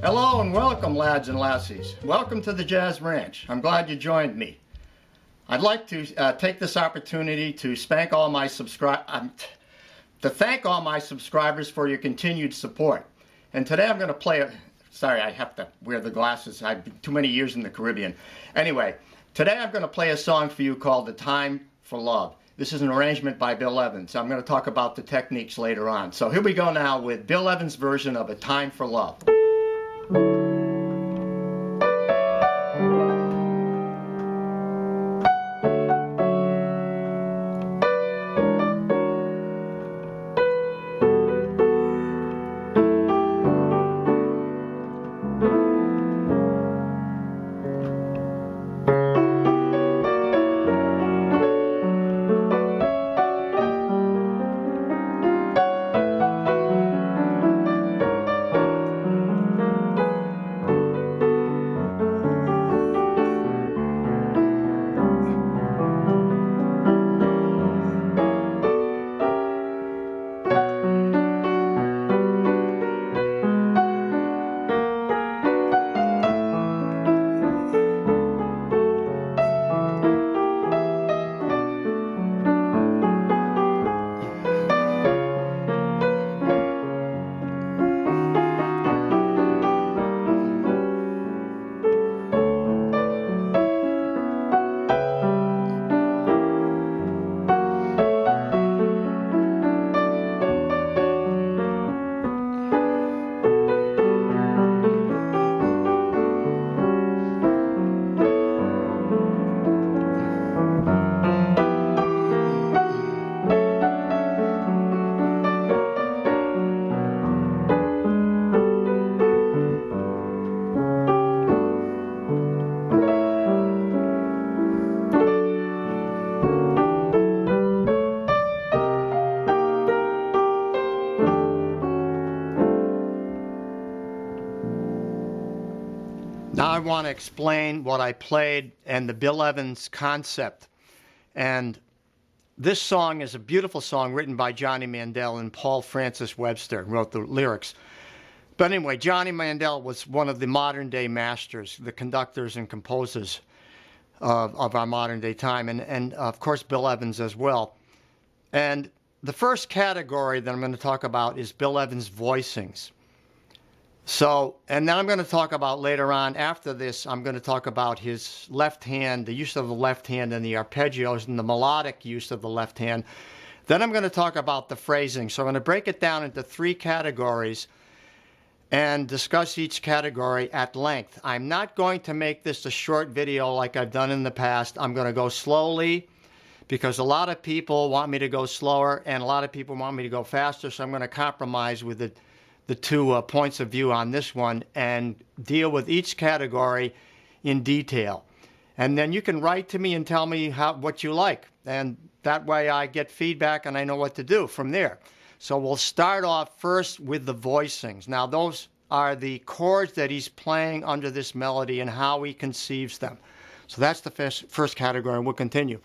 Hello and welcome, lads and lassies. Welcome to the Jazz Ranch. I'm glad you joined me. I'd like to take this opportunity to thank all my subscribers for your continued support. And today I'm going to play sorry, I have to wear the glasses. I've been too many years in the Caribbean. Anyway, today I'm going to play a song for you called "The Time for Love." This is an arrangement by Bill Evans. I'm going to talk about the techniques later on. So here we go now with Bill Evans' version of "A Time for Love." Now I want to explain what I played and the Bill Evans concept. And this song is a beautiful song written by Johnny Mandel, and Paul Francis Webster wrote the lyrics. But anyway, Johnny Mandel was one of the modern day masters, the conductors and composers of our modern day time, and of course Bill Evans as well. And the first category that I'm going to talk about is Bill Evans' voicings. So, and then I'm going to talk about later on, after this, I'm going to talk about his left hand, the use of the left hand and the arpeggios and the melodic use of the left hand. Then I'm going to talk about the phrasing. So I'm going to break it down into 3 categories and discuss each category at length. I'm not going to make this a short video like I've done in the past. I'm going to go slowly because a lot of people want me to go slower and a lot of people want me to go faster. So I'm going to compromise with the 2 points of view on this one and deal with each category in detail. And then you can write to me and tell me what you like. And that way I get feedback and I know what to do from there. So we'll start off first with the voicings. Now those are the chords that he's playing under this melody and how he conceives them. So that's the first category, and we'll continue.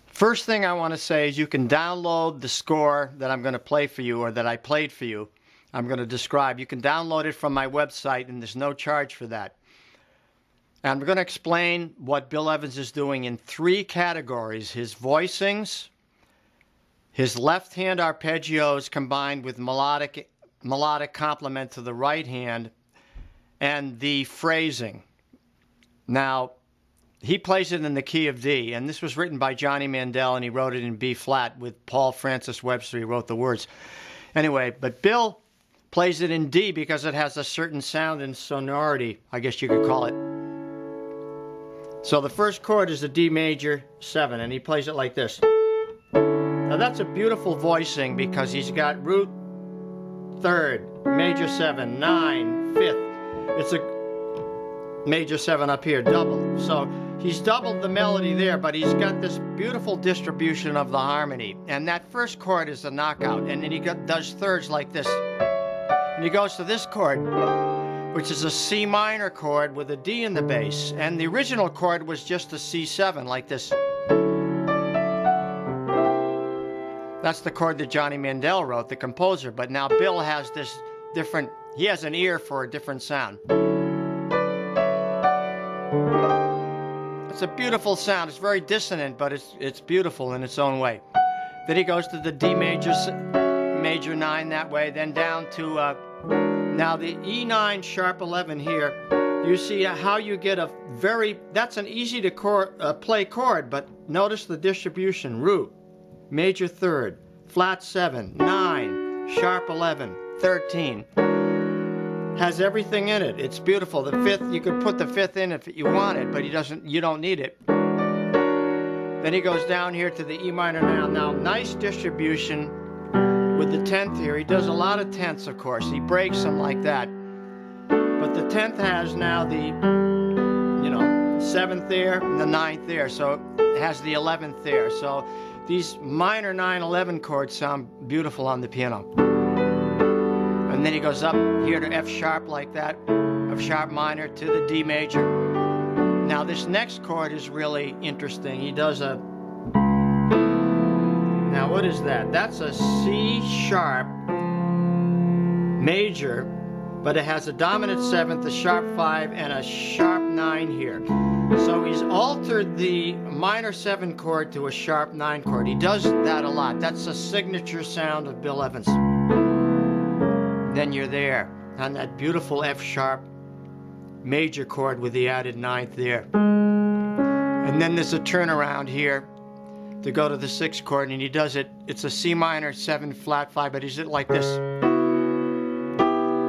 First thing I want to say is you can download the score that I'm going to play for you, or that I played for you. I'm going to describe. You can download it from my website, and there's no charge for that. And I'm going to explain what Bill Evans is doing in 3 categories: his voicings, his left hand arpeggios combined with melodic complement to the right hand, and the phrasing. Now, he plays it in the key of D, and this was written by Johnny Mandel, and he wrote it in B flat with Paul Francis Webster. He wrote the words. Anyway, but Bill plays it in D because it has a certain sound and sonority, I guess you could call it. So the first chord is a D major 7, and he plays it like this. Now that's a beautiful voicing because he's got root 3rd, major 7, 9, 5th. It's a major 7 up here, double. So he's doubled the melody there, but he's got this beautiful distribution of the harmony. And that first chord is the knockout, and then he does thirds like this. And he goes to this chord, which is a C minor chord with a D in the bass. And the original chord was just a C7 like this. That's the chord that Johnny Mandel wrote, the composer. But now Bill has this different, he has an ear for a different sound. It's a beautiful sound. It's very dissonant, but it's beautiful in its own way. Then he goes to the D major 9 that way, then down to, now the E9 sharp 11 here. You see how you get a that's an easy to play chord, but notice the distribution. Root, major 3rd, flat 7, 9, sharp 11, 13. Has everything in it. It's beautiful. The 5th, you could put the 5th in if you wanted, but you don't need it. Then he goes down here to the E minor now. Now, nice distribution with the 10th here. He does a lot of 10ths, of course. He breaks them like that. But the 10th has now the, 7th there and the 9th there. So it has the 11th there. So these minor 9/11 chords sound beautiful on the piano. And then he goes up here to F sharp like that, F sharp minor to the D major. Now this next chord is really interesting. He does a, now what is that? That's a C sharp major, but it has a dominant 7th, a sharp 5, and a sharp 9 here. So he's altered the minor 7 chord to a sharp 9 chord. He does that a lot. That's a signature sound of Bill Evans. Then you're there on that beautiful F sharp major chord with the added 9th there. And then there's a turnaround here to go to the 6th chord, and he does it. It's a C minor 7 flat 5, but he does it like this.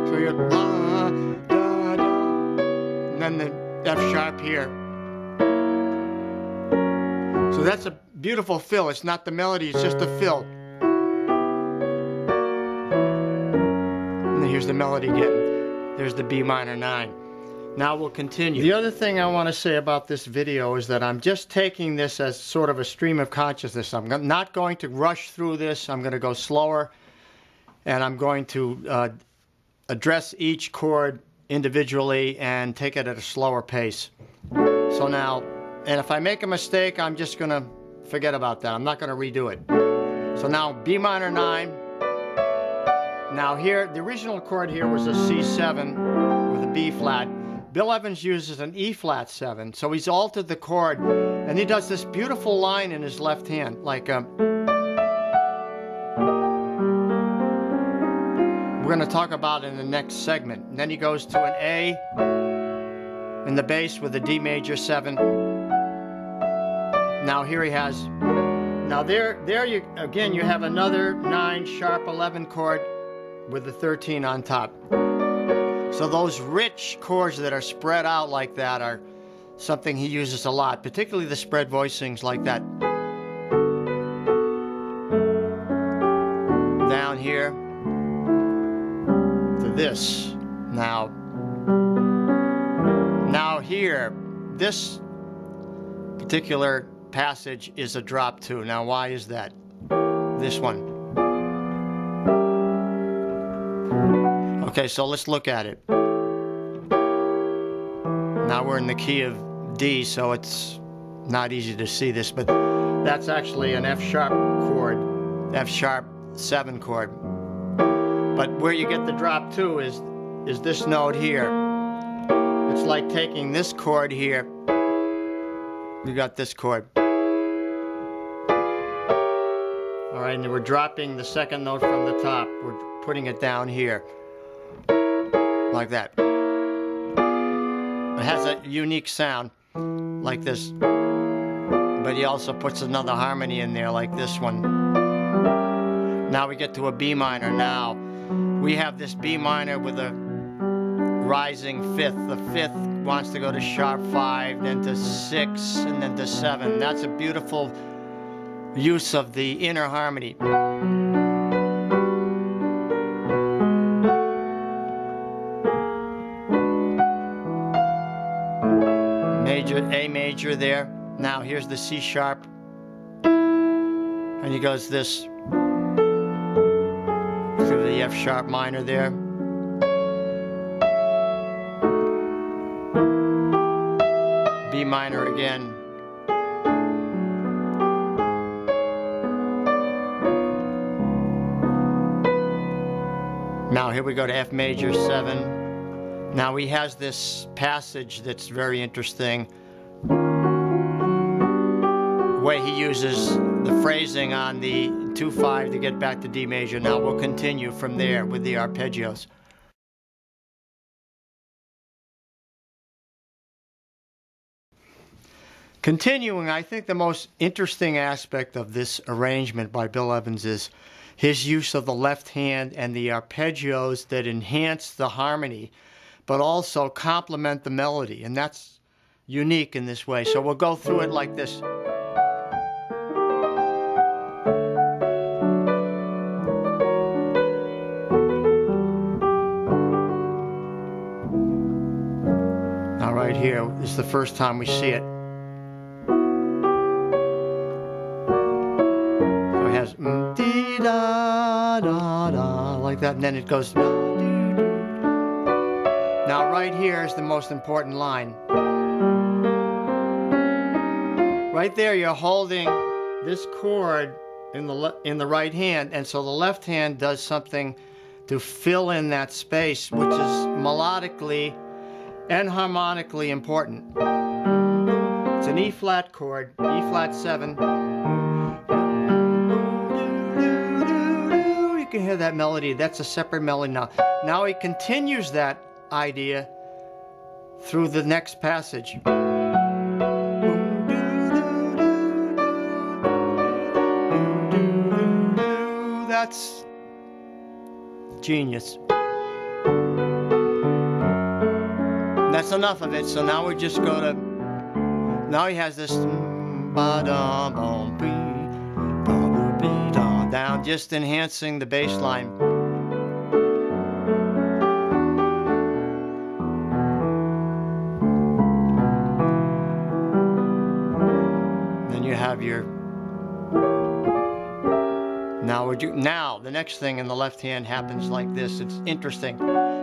So you're da, da, da, and then the F sharp here. So that's a beautiful fill. It's not the melody, it's just a fill. And then here's the melody again. There's the B minor 9. Now we'll continue. The other thing I want to say about this video is that I'm just taking this as sort of a stream of consciousness. I'm not going to rush through this. I'm going to go slower, and I'm going to address each chord individually and take it at a slower pace. So now, and if I make a mistake, I'm just going to forget about that. I'm not going to redo it. So now B minor 9. Now here, the original chord here was a C7 with a B flat. Bill Evans uses an E flat 7, so he's altered the chord, and he does this beautiful line in his left hand, like we're going to talk about in the next segment. And then he goes to an A in the bass with a D major 7. Now here he has, now there you again you have another 9 sharp 11 chord with the 13 on top. So those rich chords that are spread out like that are something he uses a lot, particularly the spread voicings like that. Down here to this. Now here, this particular passage is a drop 2. Now why is that? This one. Okay, so let's look at it. Now we're in the key of D, so it's not easy to see this, but that's actually an F sharp chord, F sharp 7 chord. But where you get the drop 2 is this note here. It's like taking this chord here. We got this chord. All right, and we're dropping the second note from the top. We're putting it down here. Like that. It has a unique sound like this, but he also puts another harmony in there like this one. Now we get to a B minor. Now we have this B minor with a rising 5th. The 5th wants to go to sharp 5, then to 6, and then to 7. That's a beautiful use of the inner harmony. A major there. Now here's the C sharp, and he goes this through the F sharp minor there. B minor again. Now here we go to F major 7. Now he has this passage that's very interesting. The way he uses the phrasing on the 2-5 to get back to D major. Now we'll continue from there with the arpeggios. Continuing, I think the most interesting aspect of this arrangement by Bill Evans is his use of the left hand and the arpeggios that enhance the harmony, but also complement the melody, and that's unique in this way. So we'll go through it like this. Now right here is the first time we see it. So it has dee da da da like that, and then it goes. Now right here is the most important line. Right there you're holding this chord in the right hand, and so the left hand does something to fill in that space, which is melodically and harmonically important. It's an E flat chord, E flat 7. You can hear that melody. That's a separate melody now. Now he continues that idea through the next passage. That's genius. That's enough of it. So now we just go to, now he has this down, just enhancing the bass line. Then you have your, now the next thing in the left hand happens like this. It's interesting.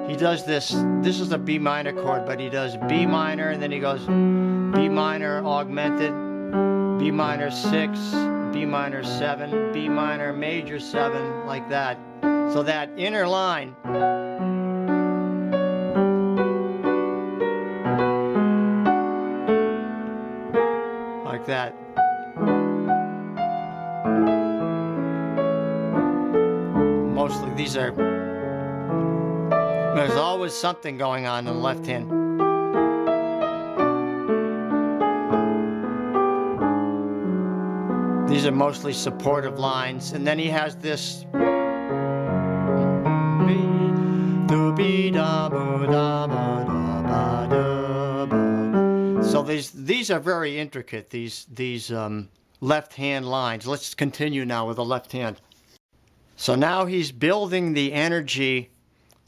He does this is a B minor chord, but he does B minor, and then he goes B minor augmented, B minor 6, B minor 7, B minor major 7, like that. So that inner line like that. Mostly these are, there's always something going on in the left hand. These are mostly supportive lines, and then he has this. So these are very intricate, these left hand lines. Let's continue now with the left hand. So now he's building the energy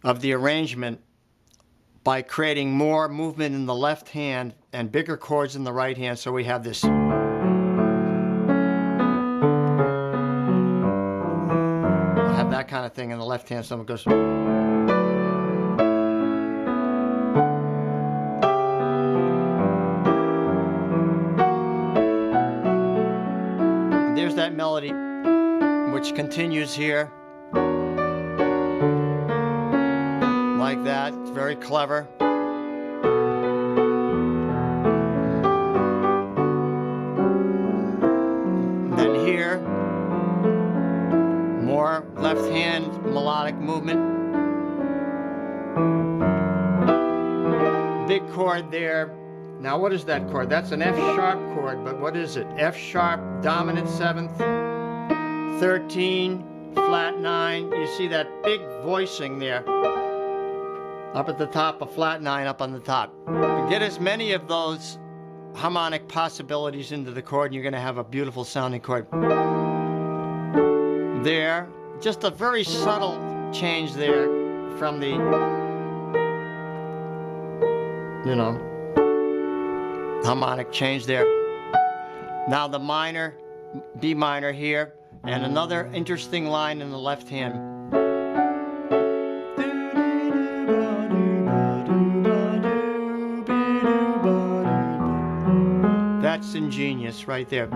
of the arrangement by creating more movement in the left hand and bigger chords in the right hand. So we have this. I have that kind of thing in the left hand. Someone goes. And there's that melody, which continues here. Like that. It's very clever. And then here, more left hand melodic movement. Big chord there. Now what is that chord? That's an F sharp chord, but what is it? F sharp, dominant 7th, 13, flat 9. You see that big voicing there. Up at the top, a flat 9 up on the top. Get as many of those harmonic possibilities into the chord, and you're going to have a beautiful sounding chord. There, just a very subtle change there from the, harmonic change there. Now the minor, B minor here, and another interesting line in the left hand. That's ingenious right there.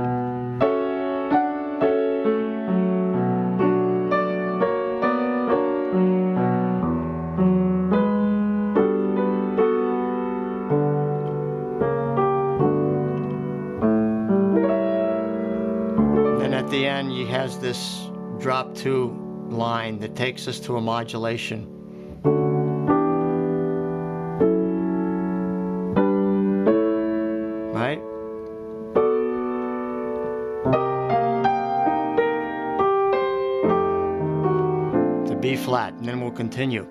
the end, he has this drop 2 line that takes us to a modulation. Right? To B flat, and then we'll continue.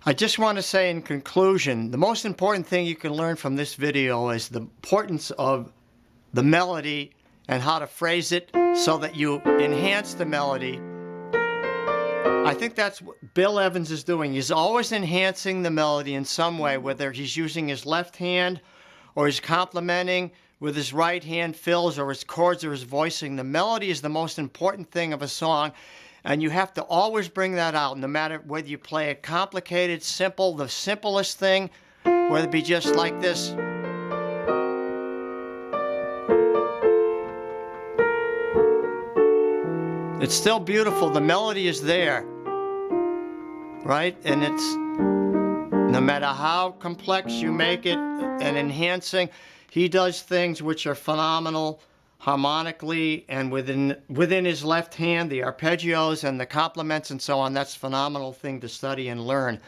I just want to say in conclusion, the most important thing you can learn from this video is the importance of the melody and how to phrase it so that you enhance the melody. I think that's what Bill Evans is doing. He's always enhancing the melody in some way, whether he's using his left hand or he's complementing with his right hand fills or his chords or his voicing. The melody is the most important thing of a song. And you have to always bring that out, no matter whether you play a complicated, simple, the simplest thing, whether it be just like this. It's still beautiful. The melody is there, right? And it's, no matter how complex you make it and enhancing, he does things which are phenomenal harmonically and within his left hand, the arpeggios and the complements and so on. That's a phenomenal thing to study and learn.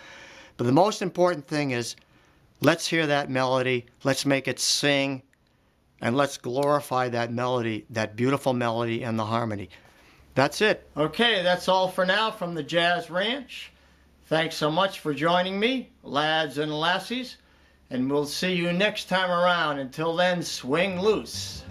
But the most important thing is, let's hear that melody, let's make it sing, and let's glorify that melody, that beautiful melody and the harmony. That's it. Okay, that's all for now from the Jazz Ranch. Thanks so much for joining me, lads and lassies, and we'll see you next time around. Until then, swing loose.